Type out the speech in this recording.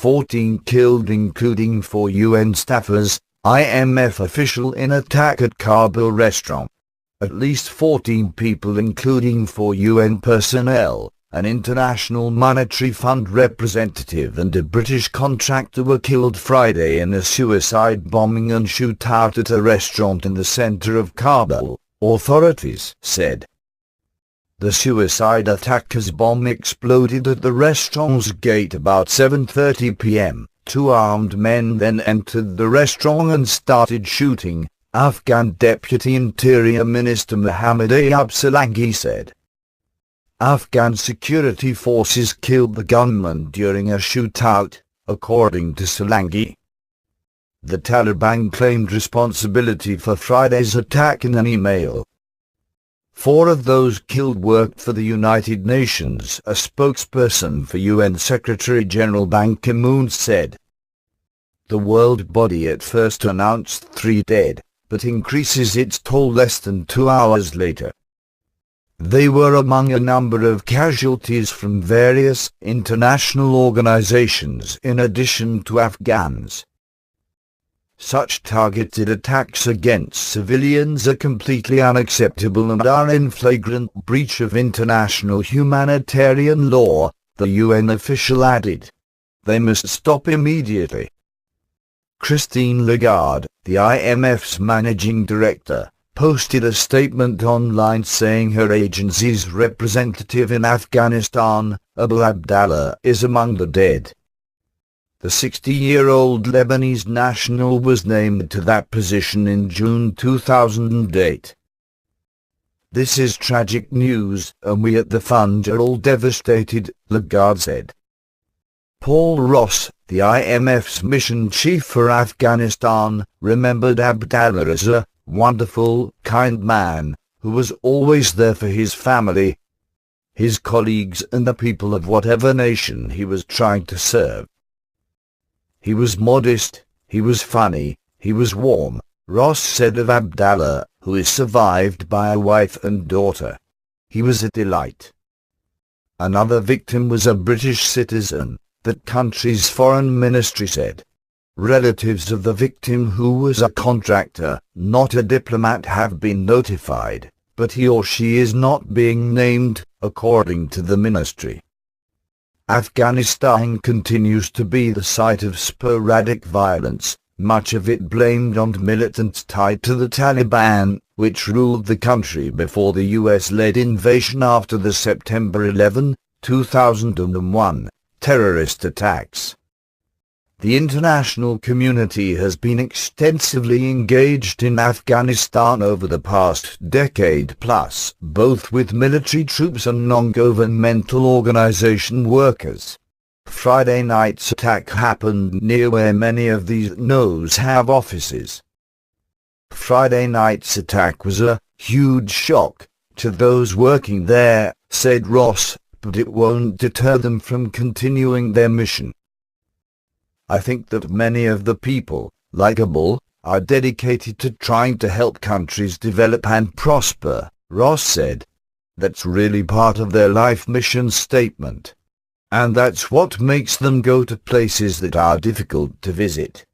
14 killed including 4 UN staffers, IMF official in attack at Kabul restaurant. At least 14 people including 4 UN personnel, an International Monetary Fund representative and a British contractor were killed Friday in a suicide bombing and shootout at a restaurant in the centre of Kabul, authorities said. The suicide attacker's bomb exploded at the restaurant's gate about 7:30 p.m. 2 armed men then entered the restaurant and started shooting, Afghan Deputy Interior Minister Mohammad Ayub Salangi said. Afghan security forces killed the gunman during a shootout, according to Salangi. The Taliban claimed responsibility for Friday's attack in an email. 4 of those killed worked for the United Nations, a spokesperson for UN Secretary-General Ban Ki-moon said. The world body at first announced 3 dead, but increases its toll less than 2 hours later. They were among a number of casualties from various international organizations in addition to Afghans. Such targeted attacks against civilians are completely unacceptable and are in flagrant breach of international humanitarian law, the UN official added. They must stop immediately. Christine Lagarde, the IMF's managing director, posted a statement online saying her agency's representative in Afghanistan, Abu Abdallah, is among the dead. The 60-year-old Lebanese national was named to that position in June 2008. This is tragic news, and we at the fund are all devastated, Lagarde said. Paul Ross, the IMF's mission chief for Afghanistan, remembered Abdallah as a wonderful, kind man, who was always there for his family, his colleagues and the people of whatever nation he was trying to serve. He was modest, he was funny, he was warm, Ross said of Abdallah, who is survived by a wife and daughter. He was a delight. Another victim was a British citizen, that country's foreign ministry said. Relatives of the victim, who was a contractor, not a diplomat, have been notified, but he or she is not being named, according to the ministry. Afghanistan continues to be the site of sporadic violence, much of it blamed on militants tied to the Taliban, which ruled the country before the US-led invasion after the September 11, 2001, terrorist attacks. The international community has been extensively engaged in Afghanistan over the past decade plus, both with military troops and non-governmental organization workers. Friday night's attack happened near where many of these NOs have offices. Friday night's attack was a huge shock to those working there, said Ross, but it won't deter them from continuing their mission. I think that many of the people, like Kabul, are dedicated to trying to help countries develop and prosper, Ross said. That's really part of their life mission statement. And that's what makes them go to places that are difficult to visit.